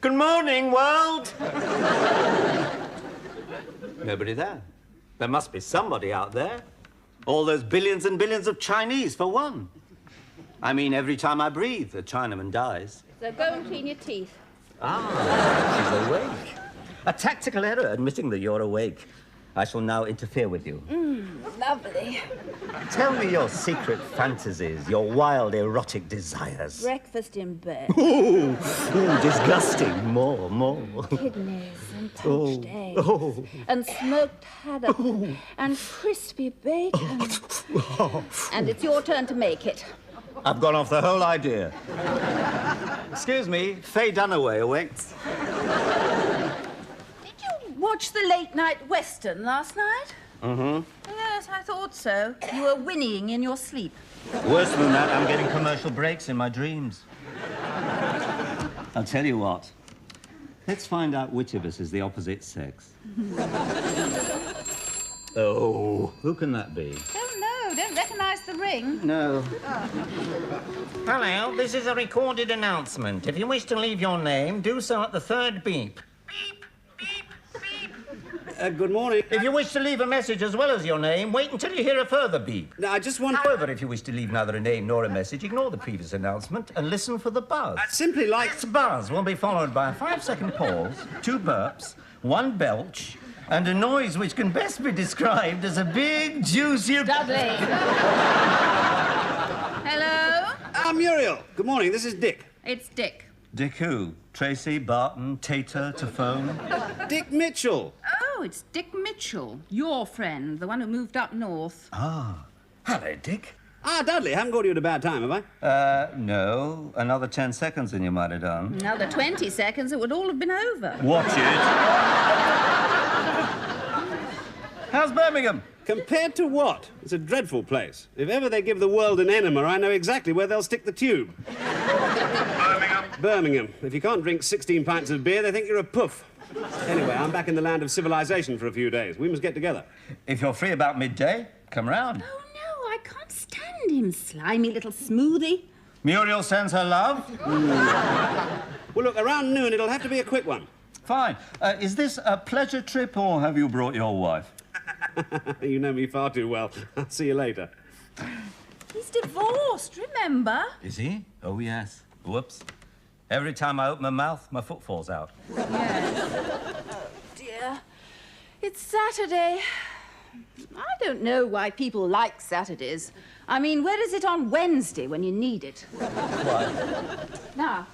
Good morning, world! Nobody there. There must be somebody out there. All those billions and billions of Chinese, for one. I mean, every time I breathe, a Chinaman dies. So go and clean your teeth. Ah, she's awake. A tactical error, admitting that you're awake. I shall now interfere with you. Lovely. Tell me your secret fantasies, your wild, erotic desires. Breakfast in bed. Ooh, disgusting. More. Kidneys and poached eggs. And smoked haddock. And crispy bacon. And it's your turn to make it. I've gone off the whole idea. Excuse me, Faye Dunaway awaits. Watch the late-night Western last night? Mm-hmm. Yes, I thought so. You were whinnying in your sleep. Worse than that, I'm getting commercial breaks in my dreams. I'll tell you what. Let's find out which of us is the opposite sex. Oh, who can that be? Don't know. Don't recognise the ring. No. Hello, this is a recorded announcement. If you wish to leave your name, do so at the third beep. Good morning. If you wish to leave a message as well as your name, wait until you hear a further beep. No, I just want... However, if you wish to leave neither a name nor a message, ignore the previous announcement and listen for the buzz. I'd simply like... This buzz will be followed by a 5-second pause, 2 burps, 1 belch, and a noise which can best be described as a big, juicy... Dudley. Hello? Muriel. Good morning. This is Dick. It's Dick. Dick who? Tracy, Barton, Tater, Tafone? Dick Mitchell. Oh, it's Dick Mitchell, your friend, the one who moved up north. Ah. Hello, Dick. Dudley. Haven't called you at a bad time, have I? No. Another 10 seconds and you might have done. Another 20 seconds, it would all have been over. Watch it. How's Birmingham? Compared to what? It's a dreadful place. If ever they give the world an enema, I know exactly where they'll stick the tube. Birmingham. If you can't drink 16 pints of beer, they think you're a puff. Anyway, I'm back in the land of civilization for a few days. We must get together. If you're free about midday, come round. Oh, no, I can't stand him, slimy little smoothie. Muriel sends her love. Well, look, around noon, it'll have to be a quick one. Fine. Is this a pleasure trip or have you brought your wife? You know me far too well. I'll see you later. He's divorced, remember? Is he? Oh, yes. Whoops. Every time I open my mouth, my foot falls out. Yes. Oh, dear. It's Saturday. I don't know why people like Saturdays. I mean, where is it on Wednesday when you need it? What? Now,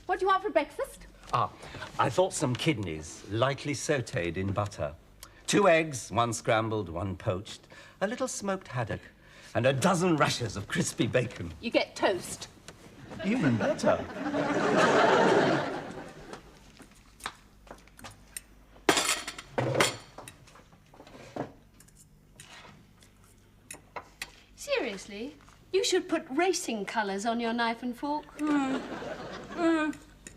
what do you want for breakfast? I thought some kidneys, lightly sautéed in butter. 2 eggs, 1 scrambled, 1 poached, a little smoked haddock, and a dozen rashers of crispy bacon. You get toast. Even better. Seriously? You should put racing colours on your knife and fork.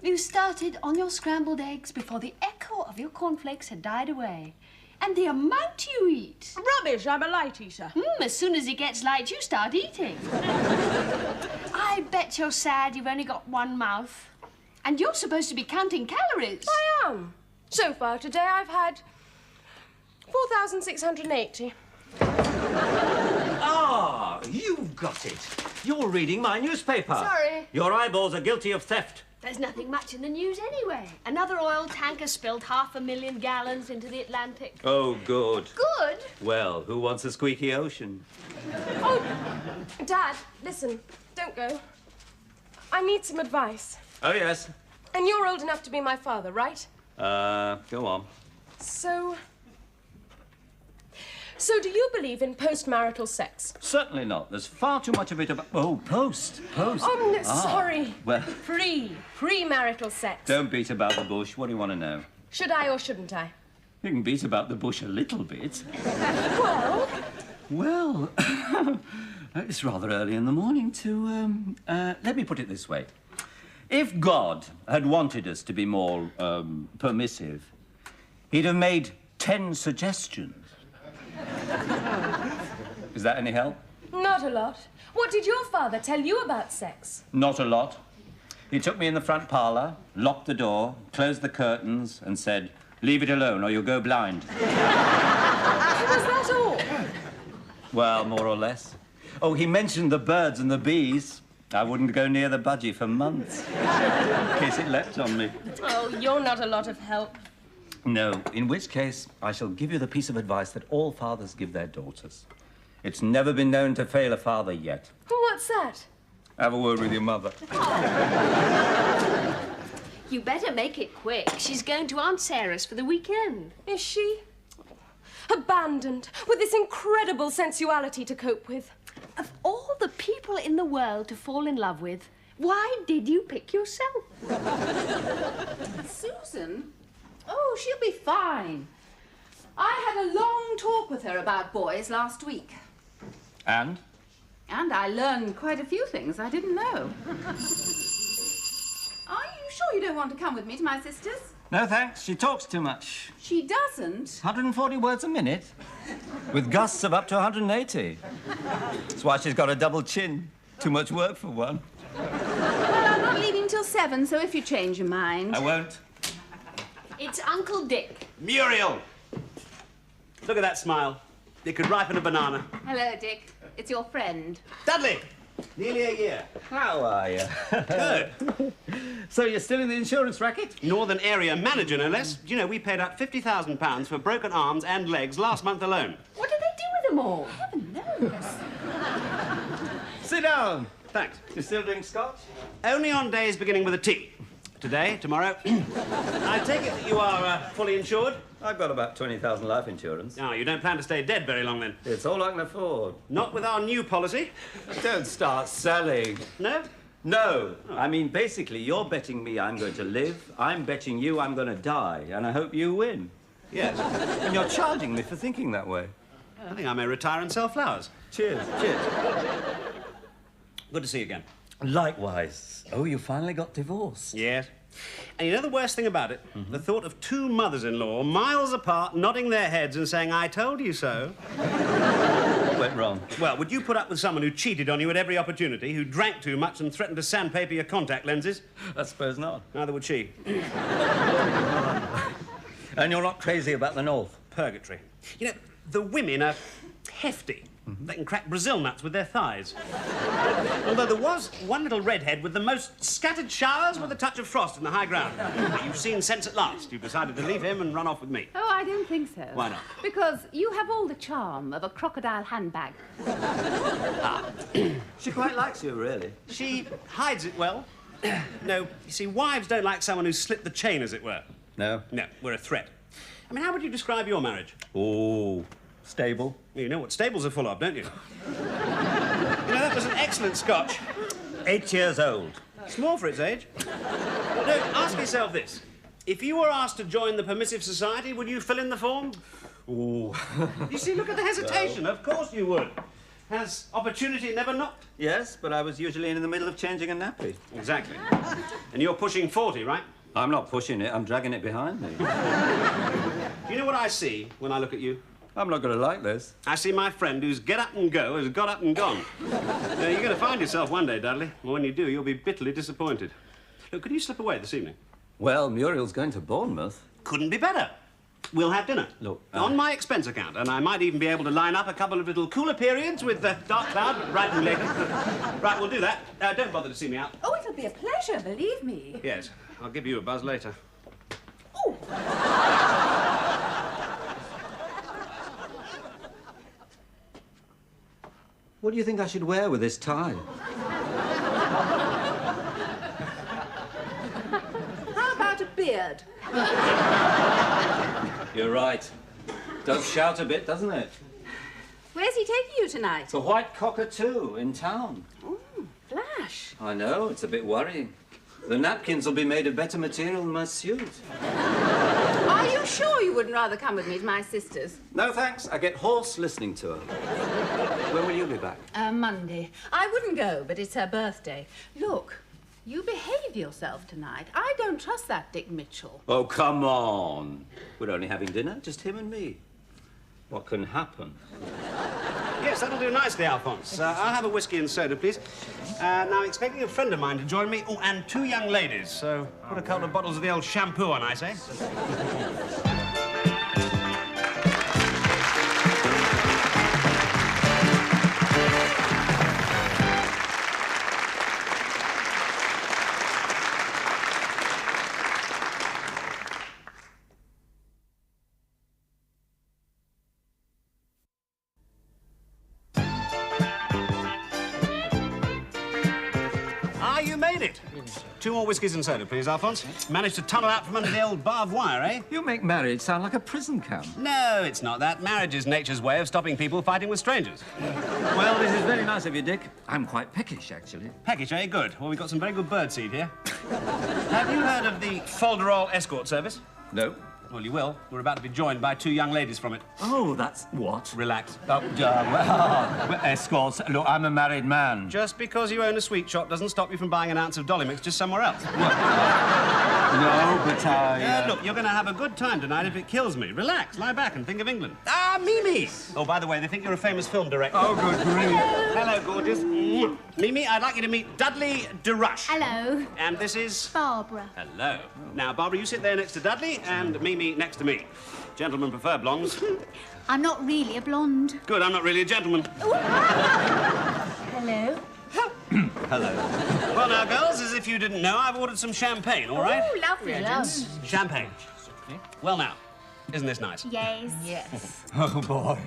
You started on your scrambled eggs before the echo of your cornflakes had died away. And the amount you eat. Rubbish, I'm a light eater. As soon as it gets light, you start eating. I bet you're sad you've only got 1 mouth. And you're supposed to be counting calories. I am. So far today, I've had 4,680. Ah, you've got it. You're reading my newspaper. Sorry. Your eyeballs are guilty of theft. There's nothing much in the news anyway. Another oil tanker spilled 500,000 gallons into the Atlantic. Oh, good. Good? Well, who wants a squeaky ocean? Oh, Dad, listen, don't go. I need some advice. Oh, yes. And you're old enough to be my father, right? Go on. So do you believe in post-marital sex? Certainly not. There's far too much of it about... Oh, post. Oh, no, sorry. Well, Pre-marital sex. don't beat about the bush. What do you want to know? Should I or shouldn't I? You can beat about the bush a little bit. Well... Well, it's rather early in the morning to, let me put it this way. If God had wanted us to be more, permissive, he'd have made 10 suggestions. Is that any help? Not a lot. What did your father tell you about sex? Not a lot. He took me in the front parlour, locked the door, closed the curtains, and said, "Leave it alone or you'll go blind." Was that all? Well, more or less. Oh, he mentioned the birds and the bees. I wouldn't go near the budgie for months, in case it leapt on me. Oh, you're not a lot of help. No, in which case, I shall give you the piece of advice that all fathers give their daughters. It's never been known to fail a father yet. What's that? Have a word with your mother. You better make it quick. She's going to Aunt Sarah's for the weekend. Is she? Abandoned, with this incredible sensuality to cope with. Of all the people in the world to fall in love with, why did you pick yourself? Susan? Oh, she'll be fine. I had a long talk with her about boys last week. And? And I learned quite a few things I didn't know. Are you sure you don't want to come with me to my sister's? No, thanks. She talks too much. She doesn't. 140 words a minute, with gusts of up to 180. That's why she's got a double chin. Too much work for one. Well, I'm not leaving till 7, so if you change your mind. I won't. It's Uncle Dick. Muriel! Look at that smile. It could ripen a banana. Hello, Dick. It's your friend. Dudley! Nearly a year. How are you? Good. So you're still in the insurance racket? Northern Area Manager, no less. Do you know, we paid out £50,000 for broken arms and legs last month alone. What do they do with them all? Heaven knows. Sit down. Thanks. You still doing scotch? Only on days beginning with a T. Today, tomorrow. I take it that you are fully insured? I've got about 20,000 life insurance. No, you don't plan to stay dead very long then. It's all I can afford. Not with our new policy. Don't start selling. No? No. I mean, basically, you're betting me I'm going to live. I'm betting you I'm going to die. And I hope you win. Yes. And you're charging me for thinking that way. I think I may retire and sell flowers. Cheers. Cheers. Good to see you again. Likewise. Oh, you finally got divorced. Yes. And you know the worst thing about it? The thought of two mothers-in-law miles apart nodding their heads and saying, "I told you so." What went wrong? Well, would you put up with someone who cheated on you at every opportunity, who drank too much and threatened to sandpaper your contact lenses? I suppose not. Neither would she. And you're not crazy about the North? Purgatory. You know, the women are hefty. They can crack Brazil nuts with their thighs. Although there was one little redhead with the most scattered showers with a touch of frost in the high ground. But you've seen sense at last. You've decided to leave him and run off with me. Oh, I don't think so. Why not? Because you have all the charm of a crocodile handbag. She quite likes you, really. She hides it well. No, you see, wives don't like someone who's slipped the chain, as it were. No? No, we're a threat. I mean, how would you describe your marriage? Oh, stable. You know what stables are full of, don't you? You know, that was an excellent scotch. 8 years old. Small for its age. No, ask yourself this. If you were asked to join the Permissive Society, would you fill in the form? Ooh. You see, look at the hesitation. Of course you would. Has opportunity never knocked? Yes, but I was usually in the middle of changing a nappy. Exactly. And you're pushing 40, right? I'm not pushing it, I'm dragging it behind me. Do you know what I see when I look at you? I'm not going to like this. I see my friend whose get up and go has got up and gone. Now, you're going to find yourself one day, Dudley. And when you do, you'll be bitterly disappointed. Look, could you slip away this evening? Well, Muriel's going to Bournemouth. Couldn't be better. We'll have dinner. Look, on my expense account, and I might even be able to line up a couple of little cooler periods with Dark Cloud brightening later. Right, we'll do that. Don't bother to see me out. Oh, it'll be a pleasure, believe me. Yes, I'll give you a buzz later. Oh. What do you think I should wear with this tie? How about a beard? You're right. Does shout a bit, doesn't it? Where's he taking you tonight? The White Cockatoo in town. Oh, Flash. I know, it's a bit worrying. The napkins will be made of better material than my suit. Are you sure you wouldn't rather come with me to my sister's? No, thanks. I get hoarse listening to her. When will you be back? Monday. I wouldn't go, but it's her birthday. Look, you behave yourself tonight. I don't trust that Dick Mitchell. Oh, come on. We're only having dinner, just him and me. What can happen? Yes, Yes, that'll do nicely, Alphonse. I'll have a whiskey and soda, please. Now, I'm expecting a friend of mine to join me. Oh, and 2 young ladies. So put a couple of bottles of the old shampoo on, I say. You made it. 2 more whiskies and soda, please, Alphonse. Managed to tunnel out from under the old barbed wire, eh? You make marriage sound like a prison camp. No, it's not that. Marriage is nature's way of stopping people fighting with strangers. Well, this is very nice of you, Dick. I'm quite peckish, actually. Peckish, eh? Good. Well, we've got some very good birdseed here. Have you heard of the Folderol Escort Service? No. Well, you will. We're about to be joined by 2 young ladies from it. Oh, that's what? Relax. Oh, well, escorts. Look, I'm a married man. Just because you own a sweet shop doesn't stop you from buying an ounce of Dolly Mix just somewhere else. No, but I... Look, you're going to have a good time tonight if it kills me. Relax, lie back and think of England. Ah, Mimi! Oh, by the way, they think you're a famous film director. Oh, good grief. Hello, gorgeous. Mwah. Mimi, I'd like you to meet Dudley DeRush. Hello. And this is... Barbara. Hello. Now, Barbara, you sit there next to Dudley and Mimi next to me. Gentlemen prefer blondes. I'm not really a blonde. Good, I'm not really a gentleman. Hello. Hello. Well, now, girls, as if you didn't know, I've ordered some champagne, all right? Oh, lovely. Champagne. Well, now, isn't this nice? Yes. Yes. Oh, boy.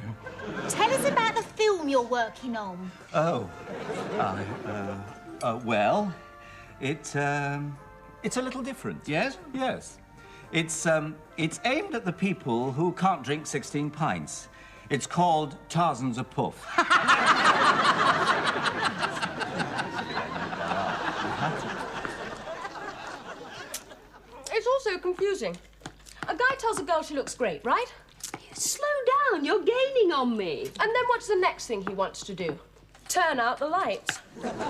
Tell us about the film you're working on. Oh. Well, it's a little different. Yes? Yes. It's aimed at the people who can't drink 16 pints. It's called Tarzan's a Puff. It's also confusing. A guy tells a girl she looks great, right? Slow down, you're gaining on me. And then what's the next thing he wants to do? Turn out the lights.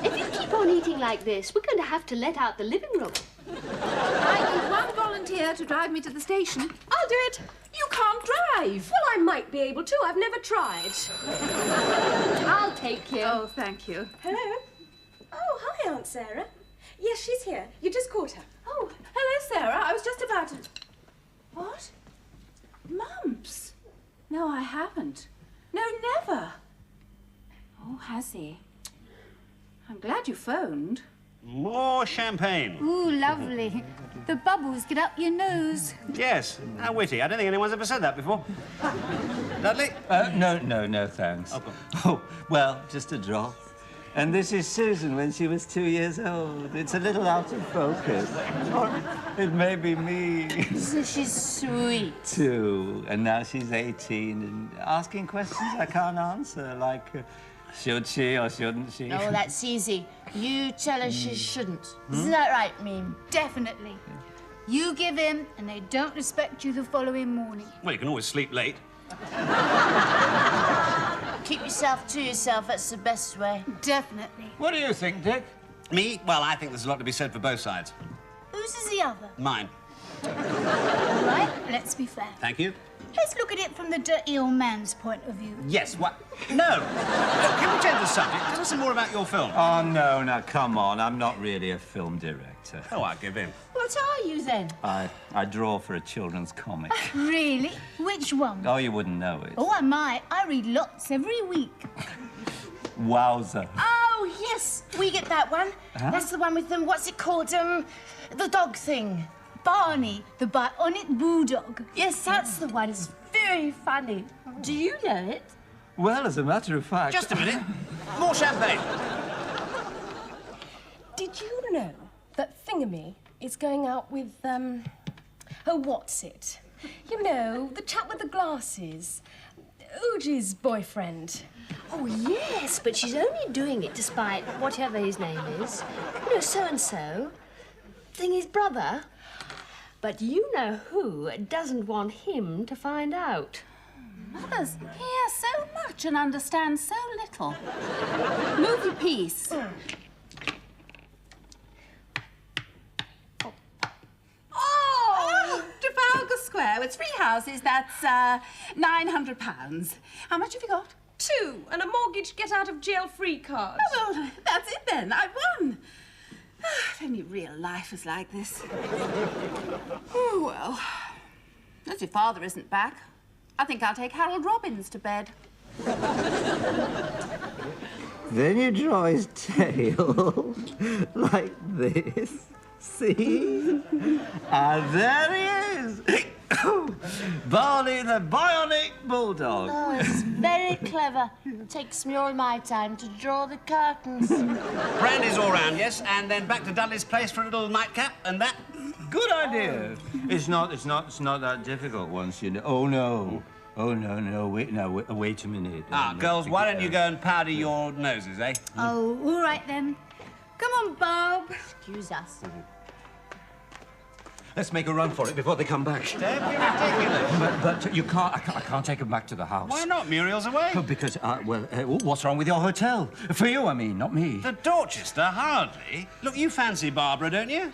If you keep on eating like this, we're going to have to let out the living room. I need 1 volunteer to drive me to the station. I'll do it. You can't drive. Well, I might be able to. I've never tried. I'll take you. Oh, thank you. Hello? Oh, hi, Aunt Sarah. Yes, she's here. You just caught her. Oh, hello, Sarah. I was just about to... What? Mumps? No, I haven't. No, never. Oh, has he? I'm glad you phoned. More champagne. Ooh, lovely. The bubbles get up your nose. Yes. How witty. I don't think anyone's ever said that before. Dudley? No, thanks. Oh, well, just a drop. And this is Susan when she was 2 years old. It's a little out of focus. Or it may be me. So she's sweet. 2, and now she's 18 and asking questions I can't answer, like, should she or shouldn't she? Oh, that's easy. You tell her she shouldn't. Isn't that right, Mim? Definitely. You give in, and they don't respect you the following morning. Well, you can always sleep late. Keep yourself to yourself, that's the best way. Definitely. What do you think, Dick? Me? Well, I think there's a lot to be said for both sides. Whose is the other? Mine. All right, let's be fair. Thank you. Let's look at it from the dirty old man's point of view. Yes, what? No! Look, can we change the subject? Tell us some more about your film. Oh, no, now, come on. I'm not really a film director. Oh, I give in. What are you, then? I draw for a children's comic. Really? Which one? Oh, you wouldn't know it. Oh, I might. I read lots every week. Wowzer. Oh, yes, we get that one. That's the one with them, what's it called? The dog thing. Barney, the bionic bulldog. Yes, that's the one. It's very funny. Do you know it? Well, as a matter of fact... Just a minute. More champagne. Did you know that Thingamy is going out with, oh, what's it? You know, the chap with the glasses. Oogie's boyfriend. Oh, yes, but she's only doing it despite whatever his name is. You know, so-and-so. Thingy's brother. But you know who doesn't want him to find out. Mothers hear so much and understand so little. Move your piece. Oh, Trafalgar Square with 3 houses, that's £900. How much have you got? 2 and a mortgage get-out-of-jail-free card. Oh, well, that's it then. I won. If only real life was like this. Oh, well. As your father isn't back, I think I'll take Harold Robbins to bed. Then you draw his tail like this. See? And there he is. Barney the Bionic Bulldog. Oh, it's very clever. Takes me all my time to draw the curtains. Brandy's all round, yes, and then back to Dudley's place for a little nightcap, and that. Good idea. It's not that difficult once you know. Oh, no. Oh, no. Wait a minute. Girls, why don't you go and powder your noses, eh? Oh, all right then. Come on, Bob. Excuse us. Let's make a run for it before they come back. Don't be ridiculous. But you can't. I can't take them back to the house. Why not? Muriel's away. Oh, because, what's wrong with your hotel? For you, I mean, not me. The Dorchester, hardly. Look, you fancy Barbara, don't you?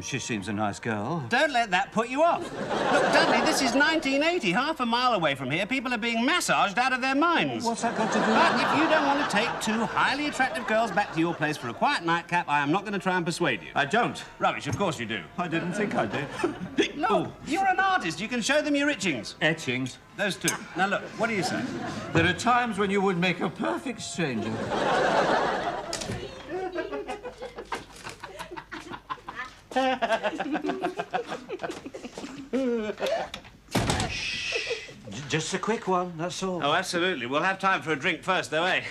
She seems a nice girl. Don't let that put you off. Look, Dudley, this is 1980. Half a mile away from here, people are being massaged out of their minds. What's that got to do with But if you don't want to take 2 highly attractive girls back to your place for a quiet nightcap, I am not going to try and persuade you. I don't. Rubbish, of course you do. I didn't think I did. Look, you're an artist. You can show them your etchings. Etchings. Those 2. Now, look, what do you say? There are times when you would make a perfect stranger. Just a quick one, that's all. Oh, absolutely. We'll have time for a drink first, though, eh?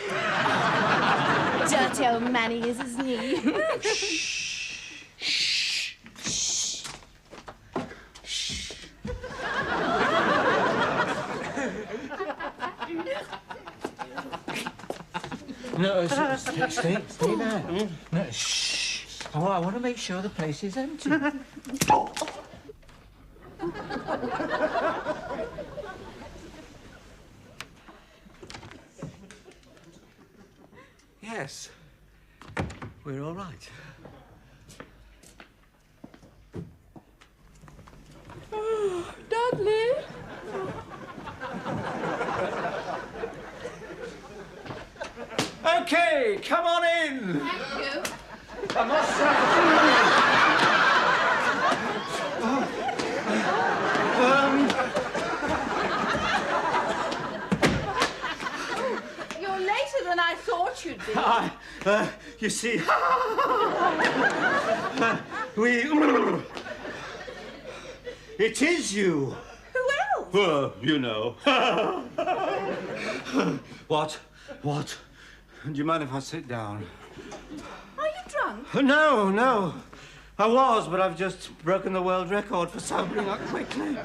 Dirty old man he is, isn't he? No, stay there. No, shh. Oh, I want to make sure the place is empty. Yes, we're all right. Dudley. Okay, come on in. Thank you. I must say. You're later than I thought you'd be. You see, it is you. Who else? Well, you know. What? Do you mind if I sit down? Are you drunk? No. I was, but I've just broken the world record for sobering up quickly.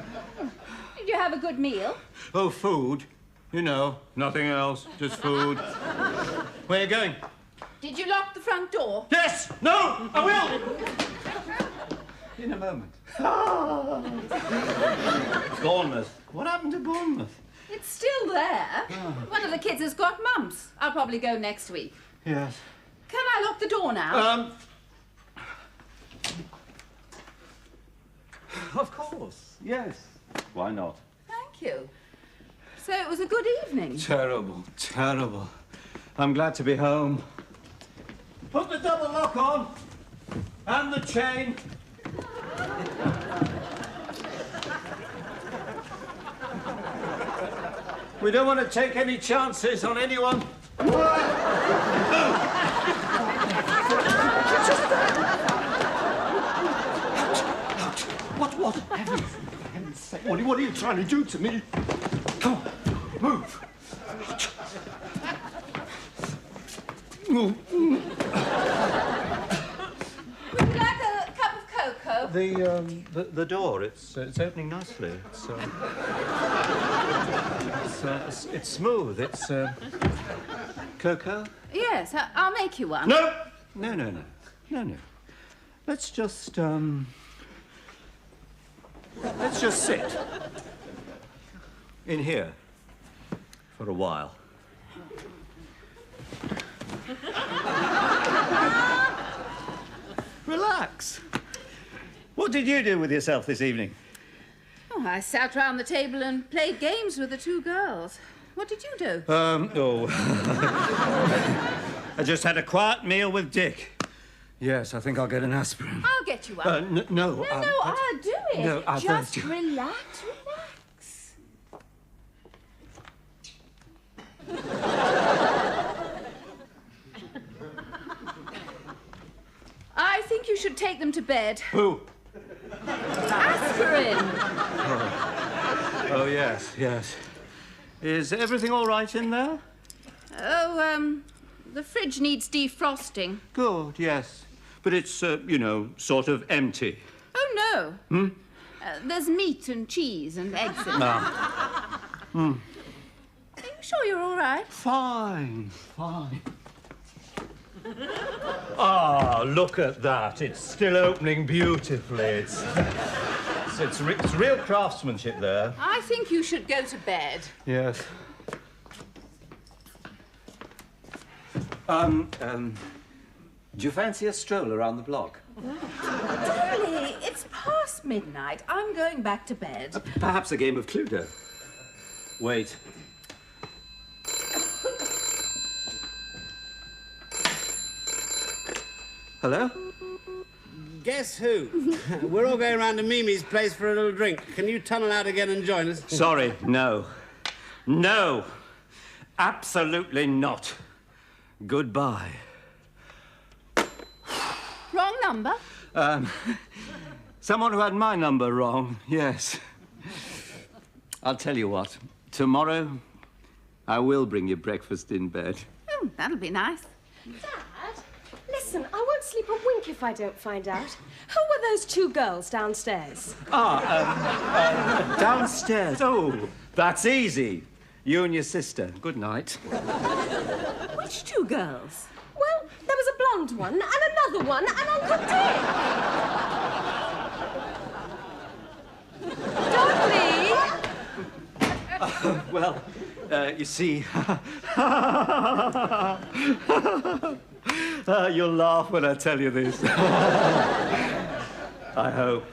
Did you have a good meal? Oh, food. You know, nothing else, just food. Where are you going? Did you lock the front door? Yes! No! I will! In a moment. Bournemouth. What happened to Bournemouth? It's still there. One of the kids has got mumps. I'll probably go next week. Yes. Can I lock the door now? Of course. Yes. Why not? Thank you. So it was a good evening. Terrible. I'm glad to be home. Put the double lock on. And the chain. We don't want to take any chances on anyone. What? Heaven's sake, what are you trying to do to me? Come on, move. Would you like a cup of cocoa? The door, it's opening nicely. It's smooth. It's cocoa. Yes, I'll make you one. No. Let's just sit in here for a while. Relax. What did you do with yourself this evening? Oh, I sat round the table and played games with the 2 girls. What did you do? I just had a quiet meal with Dick. Yes, I think I'll get an aspirin. I'll get you one. No. No, I'll do it. No, I'll Just do it. relax. I think you should take them to bed. Who? Aspirin. Oh, yes. Is everything all right in there? Oh, the fridge needs defrosting. Good, yes. But it's, sort of empty. Oh, no. There's meat and cheese and eggs in there. Are you sure you're all right? Fine. Ah, look at that. It's still opening beautifully. It's real craftsmanship there. I think you should go to bed. Yes. Do you fancy a stroll around the block? Darling, it's past midnight. I'm going back to bed. Perhaps a game of Cluedo. Wait. Hello? Guess who? We're all going round to Mimi's place for a little drink. Can you tunnel out again and join us? Sorry, no. No! Absolutely not. Goodbye. Wrong number? Someone who had my number wrong, yes. I'll tell you what. Tomorrow, I will bring you breakfast in bed. Oh, that'll be nice. Dad, listen, I won't sleep a wink if I don't find out. Who were those two girls downstairs? Downstairs. Oh, that's easy. You and your sister. Good night. Which two girls? Well, there was a blonde one, and another one, and Uncle Dick. Dudley! Well, you see... you'll laugh when I tell you this. I hope.